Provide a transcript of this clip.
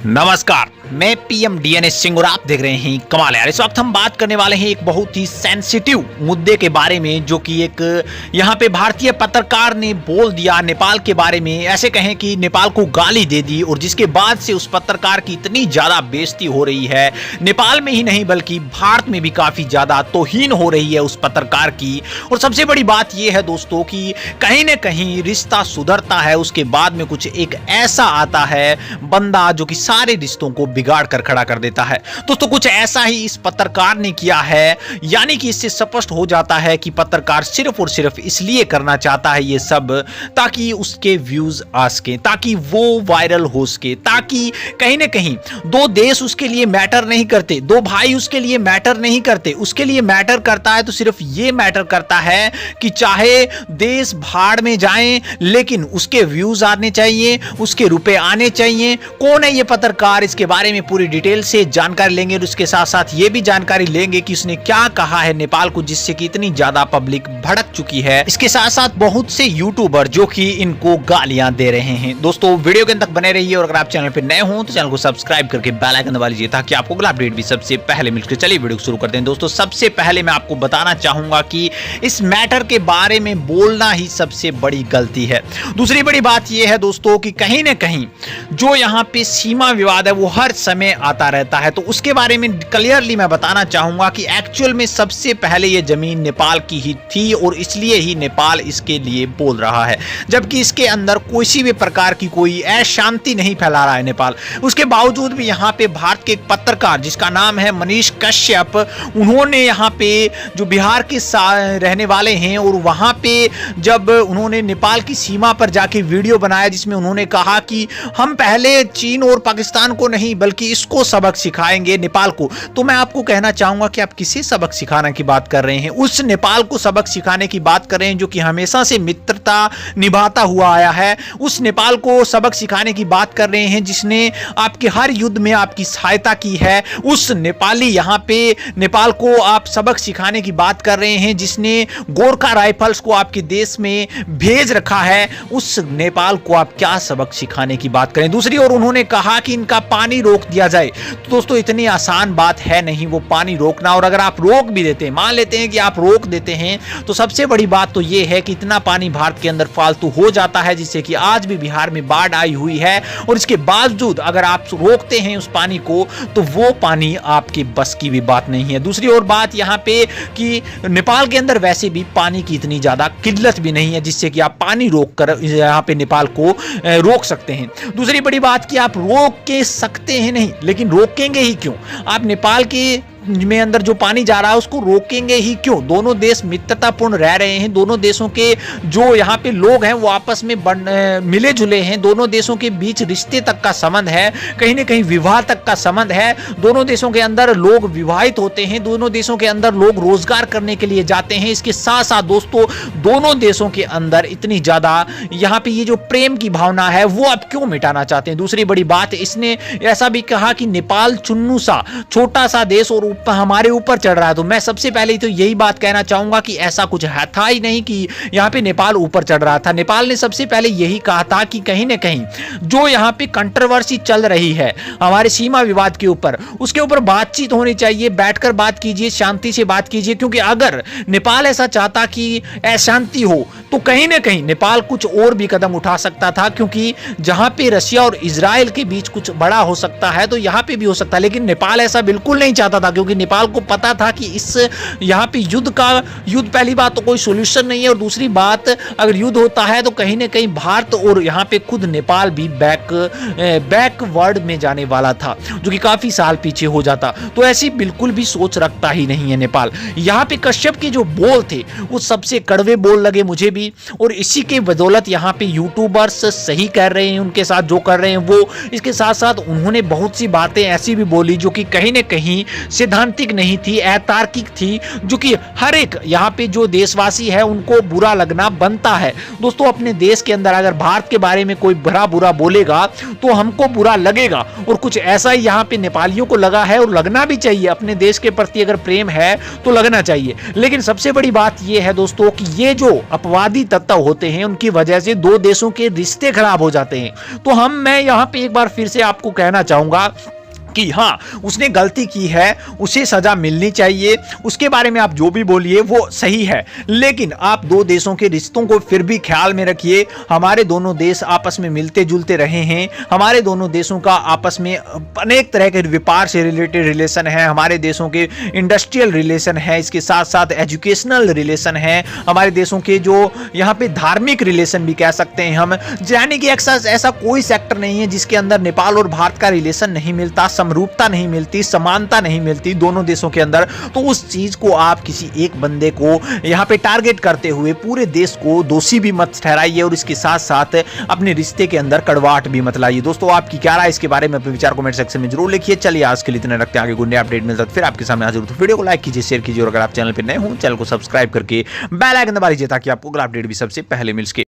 नमस्कार, मैं PM DNS Singh और आप देख रहे हैं कमाल यार। इस वक्त हम बात करने वाले हैं एक बहुत ही सेंसिटिव मुद्दे के बारे में, जो कि एक यहाँ पे भारतीय पत्रकार ने बोल दिया नेपाल के बारे में। ऐसे कहें कि नेपाल को गाली दे दी, और जिसके बाद से उस पत्रकार की इतनी ज्यादा बेइज्जती हो रही है, नेपाल में ही नहीं बल्कि भारत में भी काफी ज्यादा तौहीन हो रही है उस पत्रकार की। और सबसे बड़ी बात यह है दोस्तों कि कहीं ना कहीं रिश्ता सुधरता है, उसके बाद में कुछ एक ऐसा आता है बंदा जो कि सारे रिश्तों को बिगाड़ कर खड़ा कर देता है। दोस्तों कुछ ऐसा ही इस पत्रकार ने किया है, यानी कि इससे स्पष्ट हो जाता है कि पत्रकार सिर्फ और सिर्फ इसलिए करना चाहता है ये सब ताकि उसके व्यूज आ सके, ताकि वो वायरल हो सके, ताकि कहीं ना कहीं दो देश उसके लिए मैटर नहीं करते, दो भाई उसके लिए मैटर नहीं करते। उसके लिए मैटर करता है तो सिर्फ ये मैटर करता है कि चाहे देश भाड़ में जाए लेकिन उसके व्यूज आने चाहिए, उसके रुपए आने चाहिए। कौन है ये पत्रकार, इसके बारे में पूरी डिटेल से जानकारी लेंगे, और उसके साथ साथ ये भी जानकारी लेंगे कि उसने क्या कहा है नेपाल को, जिससे कि इतनी ज्यादा पब्लिक भड़क चुकी है। इसके साथ साथ बहुत से यूट्यूबर जो कि इनको गालियां दे रहे हैं। दोस्तों वीडियो के अंत तक बने रहिए, और अगर आप चैनल पर नए हो तो चैनल को सब्सक्राइब करके बेल आइकन दबा लीजिए ताकि आपको अगला अपडेट भी सबसे पहले मिल सके। चलिए वीडियो शुरू करते हैं। दोस्तों सबसे पहले मैं आपको बताना चाहूंगा कि इस मैटर के बारे में बोलना ही सबसे बड़ी गलती है। दूसरी बड़ी बात यह है दोस्तों कि कहीं ना कहीं जो यहाँ पे सीमा विवाद है वो हर समय आता रहता है, तो उसके बारे में क्लियरली मैं बताना चाहूंगा कि एक्चुअल में सबसे पहले ये जमीन नेपाल की ही थी, और इसलिए ही नेपाल इसके लिए बोल रहा है, जबकि इसके अंदर किसी भी प्रकार की कोई अशांति नहीं फैला रहा है नेपाल। उसके बावजूद भी यहाँ पे भारत के एक पत्रकार जिसका नाम है मनीष कश्यप, उन्होंने यहाँ पे जो बिहार के रहने वाले हैं, और वहां पे जब उन्होंने नेपाल की सीमा पर जाके वीडियो बनाया जिसमें उन्होंने कहा कि हम पहले चीन और पाकिस्तान को नहीं बल्कि इसको सबक सिखाएंगे, नेपाल को। तो मैं आपको कहना चाहूंगा कि आप किसे सबक सिखाने की बात कर रहे हैं? उस नेपाल को सबक सिखाने की बात कर रहे हैं जो कि हमेशा से मित्रता निभाता हुआ आया है। उस नेपाल को सबक सिखाने की बात कर रहे हैं जिसने आपके हर युद्ध में आपकी सहायता की है। उस नेपाली यहाँ पे नेपाल को आप सबक सिखाने की बात कर रहे हैं जिसने गोरखा राइफल्स को आपके देश में भेज रखा है। उस नेपाल को आप क्या सबक सिखाने की बात करें? दूसरी ओर उन्होंने कहा कि इनका पानी रोक दिया जाए। तो दोस्तों इतनी आसान बात है नहीं वो पानी रोकना, और अगर आप रोक भी देते हैं, मान लेते हैं कि आप रोक देते हैं, तो सबसे बड़ी बात तो यह है कि इतना पानी भारत के अंदर फालतू हो जाता है जिससे कि आज भी बिहार में बाढ़ आई हुई है, और इसके बावजूद अगर आप रोकते हैं उस पानी को तो वो पानी आपके बस की भी बात नहीं है। दूसरी ओर बात यहाँ पे कि नेपाल के अंदर वैसे भी पानी की इतनी ज्यादा किल्लत भी नहीं है जिससे कि आप पानी रोक कर यहाँ पे नेपाल को रोक सकते हैं। दूसरी बड़ी बात कि आप रोक के सकते हैं नहीं, लेकिन रोकेंगे ही क्यों? आप नेपाल के में अंदर जो पानी जा रहा है उसको रोकेंगे ही क्यों? दोनों देश मित्रतापूर्ण रह रहे हैं, दोनों देशों के जो यहाँ पे लोग हैं वो आपस में मिले जुले हैं, दोनों देशों के बीच रिश्ते तक का संबंध है, कहीं ना कहीं विवाह तक का संबंध है। दोनों देशों के अंदर लोग विवाहित होते हैं, दोनों देशों के अंदर लोग रोजगार करने के लिए जाते हैं। इसके साथ साथ दोस्तों दोनों देशों के अंदर इतनी ज्यादा यहाँ पे ये जो प्रेम की भावना है वो आप क्यों मिटाना चाहते हैं? दूसरी बड़ी बात, इसने ऐसा भी कहा कि नेपाल चुन्नू सा छोटा सा देश और हमारे ऊपर चढ़ रहा है। तो मैं सबसे पहले तो यही बात कहना चाहूंगा कि ऐसा कुछ था ही नहीं कि यहाँ पे नेपाल ऊपर चढ़ रहा था। नेपाल ने सबसे पहले यही कहा था कि कहीं ना कहीं जो यहाँ पे कंट्रोवर्सी चल रही है हमारे सीमा विवाद के ऊपर, उसके ऊपर बातचीत होनी चाहिए, बैठकर बात कीजिए, शांति से बात कीजिए। क्योंकि अगर नेपाल ऐसा चाहता कि अशांति हो तो कहीं ना कहीं नेपाल कुछ और भी कदम उठा सकता था, क्योंकि जहां पे रशिया और इजराइल के बीच कुछ बड़ा हो सकता है तो यहां पे भी हो सकता है। लेकिन नेपाल ऐसा बिल्कुल नहीं चाहता था, क्योंकि नेपाल को पता था कि इस यहाँ पे युद्ध पहली बात तो कोई सॉल्यूशन नहीं है, और दूसरी बात अगर युद्ध होता है तो कहीं ना कहीं भारत और यहाँ पे खुद नेपाल भी बैकवर्ड में जाने वाला था, जो कि काफी साल पीछे हो जाता। तो ऐसी बिल्कुल भी सोच रखता ही नहीं है नेपाल। यहाँ पे कश्यप के जो बोल थे वो सबसे कड़वे बोल लगे मुझे भी, और इसी के बदौलत यहाँ पे यूट्यूबर्स सही कर रहे हैं उनके साथ जो कर रहे हैं वो। इसके साथ साथ उन्होंने बहुत सी बातें ऐसी भी बोली जो कि कहीं ना कहीं सिद्धांत सैद्धांतिक नहीं थी, अतार्किक थी, जो कि हर एक यहाँ पे जो देशवासी है उनको बुरा लगना बनता है। दोस्तों अपने देश के अंदर अगर भारत के बारे में कोई बुरा बोलेगा तो हमको बुरा लगेगा, और कुछ ऐसा ही यहाँ पे नेपालियों को लगा है और लगना भी चाहिए। अपने देश के प्रति अगर प्रेम है तो लगना चाहिए। लेकिन सबसे बड़ी बात यह है दोस्तों कि ये जो अपवादी तत्व होते हैं उनकी वजह से दो देशों के रिश्ते खराब हो जाते हैं। तो मैं यहाँ पे एक बार फिर से आपको कहना चाहूंगा कि हाँ, उसने गलती की है, उसे सजा मिलनी चाहिए, उसके बारे में आप जो भी बोलिए वो सही है, लेकिन आप दो देशों के रिश्तों को फिर भी ख्याल में रखिए। हमारे दोनों देश आपस में मिलते जुलते रहे हैं, हमारे दोनों देशों का आपस में अनेक तरह के व्यापार से रिलेटेड रिलेशन है, हमारे देशों के इंडस्ट्रियल रिलेशन है, इसके साथ साथ एजुकेशनल रिलेशन है, हमारे देशों के जो यहाँ पे धार्मिक रिलेशन भी कह सकते हैं हम, यानी कि ऐसा कोई सेक्टर नहीं है जिसके अंदर नेपाल और भारत का रिलेशन नहीं मिलता, समरूपता नहीं मिलती, समानता नहीं मिलती दोनों देशों के अंदर। तो उस चीज को आप किसी एक बंदे को यहां पे टारगेट करते हुए पूरे देश को दोषी भी मत ठहराइए, और इसके साथ साथ अपने रिश्ते के अंदर कड़वाहट भी मत लाइए। दोस्तों आपकी क्या राय इसके बारे में अपने विचार कमेंट सेक्शन में जरूर लिखिए। चलिए आज के लिए इतना रखते हैं, आगे गुंडे अपडेट मिलता है फिर आपके सामने हाजिर। तो वीडियो को लाइक कीजिए, शेयर कीजिए, और अगर आप चैनल पर नए हो चैनल को सब्सक्राइब करके बेल आइकन दबा लीजिए ताकि आपको अगला अपडेट भी सबसे पहले मिल सके।